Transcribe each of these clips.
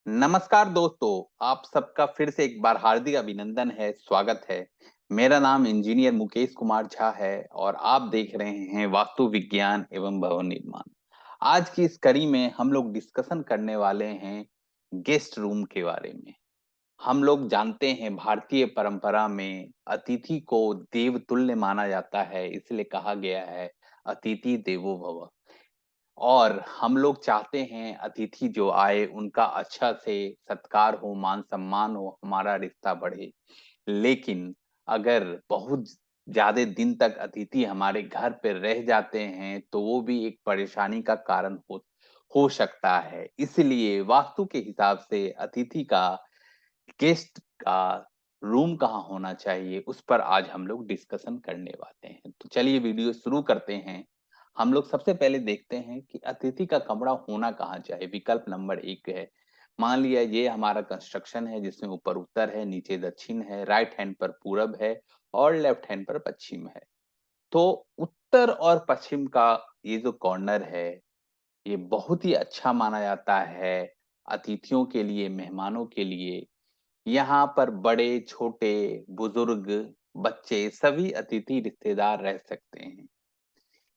नमस्कार दोस्तों, आप सबका फिर से एक बार हार्दिक अभिनंदन है, स्वागत है। मेरा नाम इंजीनियर मुकेश कुमार झा है और आप देख रहे हैं वास्तु विज्ञान एवं भवन निर्माण। आज की इस कड़ी में हम लोग डिस्कशन करने वाले हैं गेस्ट रूम के बारे में। हम लोग जानते हैं भारतीय परंपरा में अतिथि को देव तुल्य माना जाता है, इसलिए कहा गया है अतिथि देवो भव। और हम लोग चाहते हैं अतिथि जो आए उनका अच्छा से सत्कार हो, मान-सम्मान हो, हमारा रिश्ता बढ़े। लेकिन अगर बहुत ज़्यादा दिन तक अतिथि हमारे घर पे रह जाते हैं, तो वो भी एक परेशानी का कारण हो सकता है। इसलिए वास्तु के हिसाब से अतिथि का, गेस्ट का रूम कहाँ होना चाहिए, उस पर आज हम लोग डिस्कशन करने वाले हैं। तो चलिए वीडियो शुरू करते हैं। हम लोग सबसे पहले देखते हैं कि अतिथि का कमरा होना कहाँ चाहिए। विकल्प नंबर 1 है। मान लिया ये हमारा कंस्ट्रक्शन है जिसमें ऊपर उत्तर है, नीचे दक्षिण है, राइट हैंड पर पूरब है और लेफ्ट हैंड पर पश्चिम है। तो उत्तर और पश्चिम का ये जो कॉर्नर है, ये बहुत ही अच्छा माना जाता है अतिथियों के लिए, मेहमानों के लिए। यहाँ पर बड़े, छोटे, बुजुर्ग, बच्चे सभी अतिथि रिश्तेदार रह सकते हैं।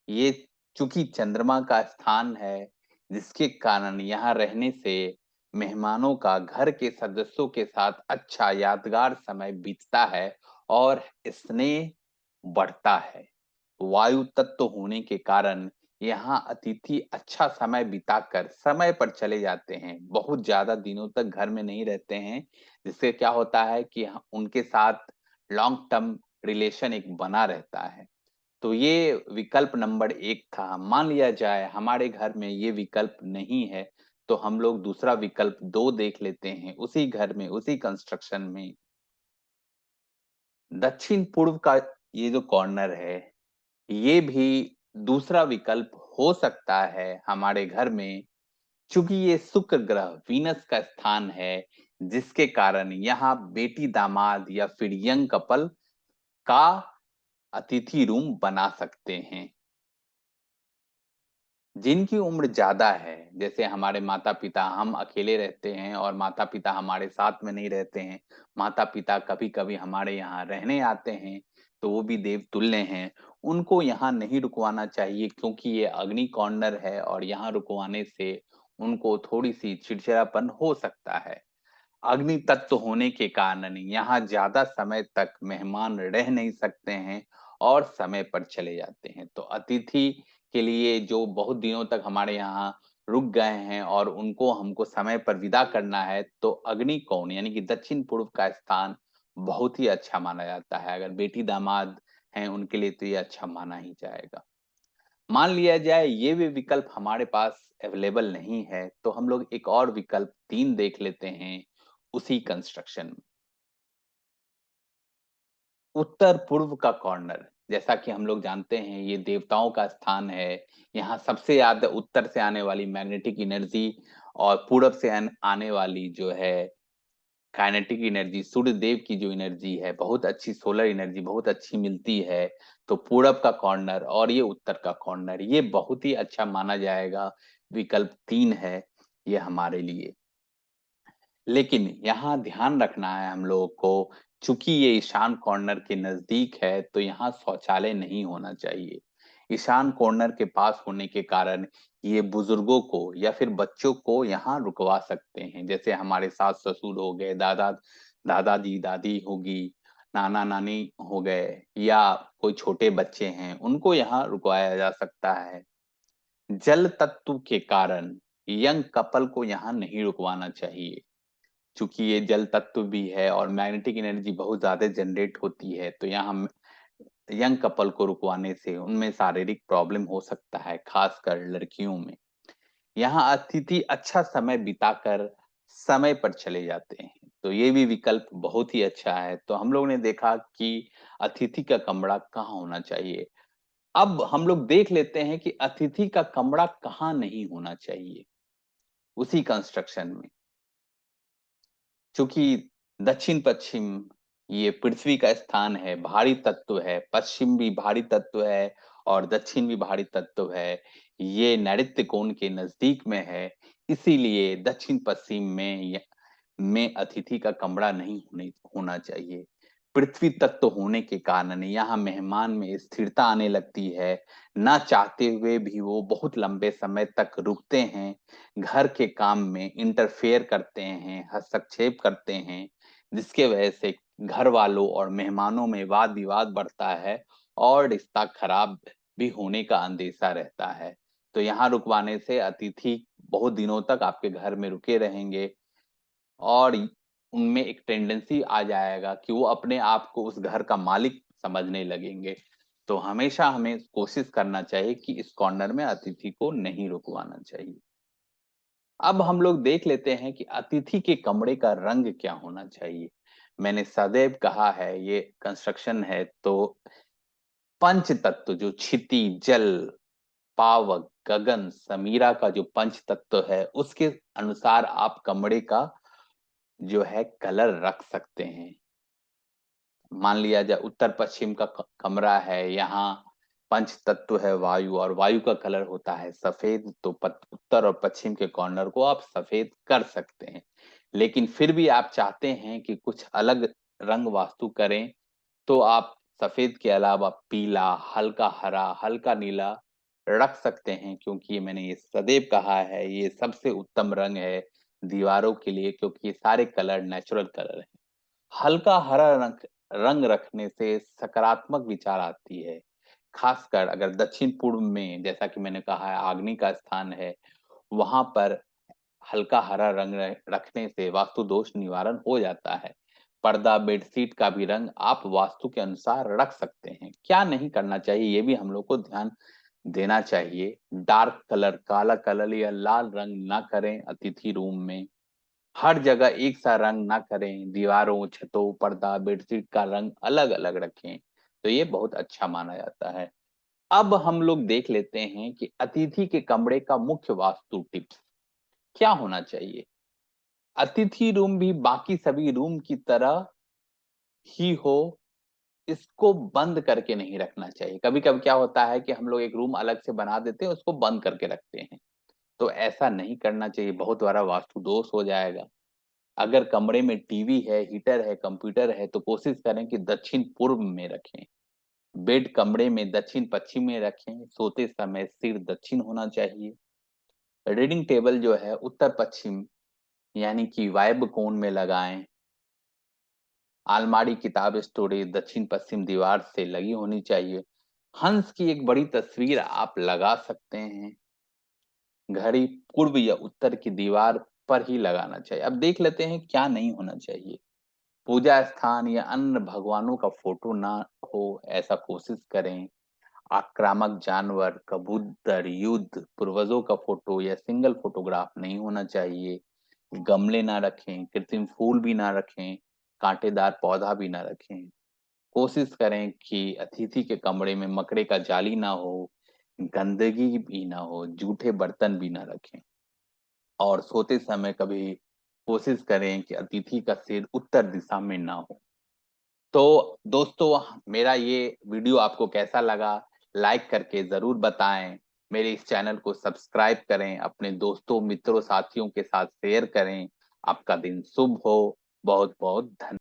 ये चूँकि चंद्रमा का स्थान है, जिसके कारण यहाँ रहने से मेहमानों का घर के सदस्यों के साथ अच्छा यादगार समय बीतता है और स्नेह बढ़ता है। वायु तत्व होने के कारण यहाँ अतिथि अच्छा समय बिताकर समय पर चले जाते हैं। बहुत ज़्यादा दिनों तक घर में नहीं रहते हैं, जिससे क्या होता है कि उनके साथ लॉन्ग टर्म रिलेशन एक बना रहता है। तो ये विकल्प नंबर 1 था। मान लिया जाए हमारे घर में ये विकल्प नहीं है, तो हम लोग दूसरा विकल्प 2 देख लेते हैं। उसी घर में, उसी कंस्ट्रक्शन में दक्षिण पूर्व का ये जो कॉर्नर है, ये भी दूसरा विकल्प हो सकता है हमारे घर में। चूँकि ये शुक्र ग्रह वीनस का स्थान है, जिसके कारण यहाँ बेटी-दामाद या फिर यंग कपल का अतिथि रूम बना सकते हैं। जिनकी उम्र ज़्यादा है, जैसे हमारे माता-पिता, हम अकेले रहते हैं और माता-पिता हमारे साथ में नहीं रहते हैं। माता-पिता कभी-कभी हमारे यहाँ रहने आते हैं, तो वो भी देवतुल्य हैं। उनको यहाँ नहीं रुकवाना चाहिए क्योंकि ये अग्नि कॉर्नर है और यहाँ रुकवाने से उनको थोड़ी-सी चिड़चिड़ापन हो सकता है। अग्नि तत्व होने के कारण यहाँ ज़्यादा समय तक मेहमान रह नहीं सकते हैं और समय पर चले जाते हैं। तो अतिथि के लिए जो बहुत दिनों तक हमारे यहाँ रुक गए हैं और उनको हमको समय पर विदा करना है, तो अग्निकोण यानी कि दक्षिण-पूर्व का स्थान बहुत ही अच्छा माना जाता है। अगर बेटी-दामाद हैं, उनके लिए तो ये अच्छा माना ही जाएगा। मान लिया जाए ये भी विकल्प हमारे पास अवेलेबल नहीं है, तो हम लोग एक और विकल्प 3 देख लेते हैं उसी कंस्ट्रक्शन में। उत्तर-पूर्व का कॉर्नर, जैसा कि हम लोग जानते हैं ये देवताओं का स्थान है। यहाँ सबसे ज़्यादा उत्तर से आने वाली मैग्नेटिक एनर्जी और पूरब से आने वाली जो है काइनेटिक एनर्जी, सूर्य देव की जो एनर्जी है, बहुत अच्छी सोलर एनर्जी बहुत अच्छी मिलती है। तो पूरब का कॉर्नर और ये उत्तर का कॉर्नर, ये बहुत ही अच्छा माना जाएगा। विकल्प 3 है ये हमारे लिए। लेकिन यहाँ ध्यान रखना है हम लोगों को, चूँकि ये ईशान कॉर्नर के नज़दीक है, तो यहाँ शौचालय नहीं होना चाहिए। ईशान कॉर्नर के पास होने के कारण ये बुजुर्गों को या फिर बच्चों को यहाँ रुकवा सकते हैं। जैसे हमारे सास-ससुर हो गए, दादाजी, दादी होगी, नाना-नानी हो गए या कोई छोटे बच्चे हैं, उनको यहाँ रुकवाया जा सकता है। जल तत्व के कारण यंग कपल को यहाँ नहीं रुकवाना चाहिए। चूँकि ये जल तत्व भी है और मैग्नेटिक एनर्जी बहुत ज़्यादा जनरेट होती है, तो यहाँ हम यंग कपल को रुकवाने से उनमें शारीरिक प्रॉब्लम हो सकता है, खासकर लड़कियों में। यहाँ अतिथि अच्छा समय बिताकर समय पर चले जाते हैं, तो ये भी विकल्प बहुत ही अच्छा है। तो हम लोगों ने देखा कि अतिथि का कमरा कहाँ होना चाहिए। अब हम लोग देख लेते हैं कि अतिथि का कमरा कहाँ नहीं होना चाहिए, उसी कंस्ट्रक्शन में। चूँकि दक्षिण-पश्चिम ये पृथ्वी का स्थान है, भारी तत्व है, पश्चिम भी भारी तत्व है और दक्षिण भी भारी तत्व है। ये नैऋत्य कोण के नज़दीक में है, इसीलिए दक्षिण पश्चिम में अतिथि का कमरा नहीं होना चाहिए। पृथ्वी तत्व होने के कारण यहाँ मेहमान में स्थिरता आने लगती है। ना चाहते हुए भी वो बहुत लंबे समय तक रुकते हैं, घर के काम में इंटरफेयर करते हैं, हस्तक्षेप करते हैं, जिसके वजह से घर वालों और मेहमानों में वाद विवाद बढ़ता है और रिश्ता खराब भी होने का अंदेशा रहता है। तो यहाँ रुकवाने से अतिथि बहुत दिनों तक आपके घर में रुके रहेंगे और उनमें एक टेंडेंसी आ जाएगा कि वो अपने आप को उस घर का मालिक समझने लगेंगे। तो हमेशा हमें कोशिश करना चाहिए कि इस कॉर्नर में अतिथि को नहीं रुकवाना चाहिए। अब हम लोग देख लेते हैं कि अतिथि के कमरे का रंग क्या होना चाहिए। मैंने सदैव कहा है, ये कंस्ट्रक्शन है, तो पंच तत्व जो क्षिति, जल, पावक, गगन, समीरा का जो पंच तत्व है, उसके अनुसार आप कमरे का जो है कलर रख सकते हैं। मान लिया जाए उत्तर पश्चिम का कमरा है, यहाँ पंच तत्व है वायु, और वायु का कलर होता है सफेद, तो उत्तर और पश्चिम के कॉर्नर को आप सफेद कर सकते हैं। लेकिन फिर भी आप चाहते हैं कि कुछ अलग रंग वास्तु करें, तो आप सफेद के अलावा पीला, हल्का हरा, हल्का नीला रख सकते हैं, क्योंकि ये मैंने ये सदैव कहा है, ये सबसे उत्तम रंग है दीवारों के लिए, क्योंकि ये सारे कलर नेचुरल कलर हैं। हल्का हरा रंग रखने से सकारात्मक विचार आती है। खासकर अगर दक्षिण पूर्व में, जैसा कि मैंने कहा है, अग्नि का स्थान है, वहां पर हल्का हरा रंग रखने से वास्तु दोष निवारण हो जाता है। पर्दा, बेडशीट का भी रंग आप वास्तु के अनुसार रख सकते हैं। क्या नहीं करना चाहिए, ये भी हम लोग को ध्यान देना चाहिए। डार्क कलर, काला कलर या लाल रंग ना करें अतिथि रूम में। हर जगह एक सा रंग ना करें, दीवारों, छतों, पर्दा, बेडशीट का रंग अलग अलग रखें, तो ये बहुत अच्छा माना जाता है। अब हम लोग देख लेते हैं कि अतिथि के कमरे का मुख्य वास्तु टिप्स क्या होना चाहिए। अतिथि रूम भी बाकी सभी रूम की तरह ही हो, इसको बंद करके नहीं रखना चाहिए। कभी कभी क्या होता है कि हम लोग एक रूम अलग से बना देते हैं, उसको बंद करके रखते हैं, तो ऐसा नहीं करना चाहिए, बहुत बड़ा वास्तु दोष हो जाएगा। अगर कमरे में टीवी है, हीटर है, कंप्यूटर है, तो कोशिश करें कि दक्षिण पूर्व में रखें। बेड कमरे में दक्षिण पश्चिम में रखें। सोते समय सिर दक्षिण होना चाहिए। रीडिंग टेबल जो है उत्तर पश्चिम यानी कि वायव्य कोण में लगाएं। अलमारी, किताब स्टोरेज दक्षिण पश्चिम दीवार से लगी होनी चाहिए। हंस की एक बड़ी तस्वीर आप लगा सकते हैं। घड़ी पूर्व या उत्तर की दीवार पर ही लगाना चाहिए। अब देख लेते हैं क्या नहीं होना चाहिए। पूजा स्थान या अन्य भगवानों का फोटो ना हो, ऐसा कोशिश करें। आक्रामक जानवर, कबूतर, युद्ध, पूर्वजों का फोटो या सिंगल फोटोग्राफ नहीं होना चाहिए। गमले ना रखें, कृत्रिम फूल भी ना रखें, कांटेदार पौधा भी ना रखें। कोशिश करें कि अतिथि के कमरे में मकड़े का जाली ना हो, गंदगी भी ना हो, जूठे बर्तन भी ना रखें। और सोते समय कभी कोशिश करें कि अतिथि का सिर उत्तर दिशा में ना हो। तो दोस्तों, मेरा ये वीडियो आपको कैसा लगा, लाइक करके जरूर बताएं। मेरे इस चैनल को सब्सक्राइब करें, अपने दोस्तों, मित्रों, साथियों के साथ शेयर करें। आपका दिन शुभ हो। बहुत बहुत धन्यवाद।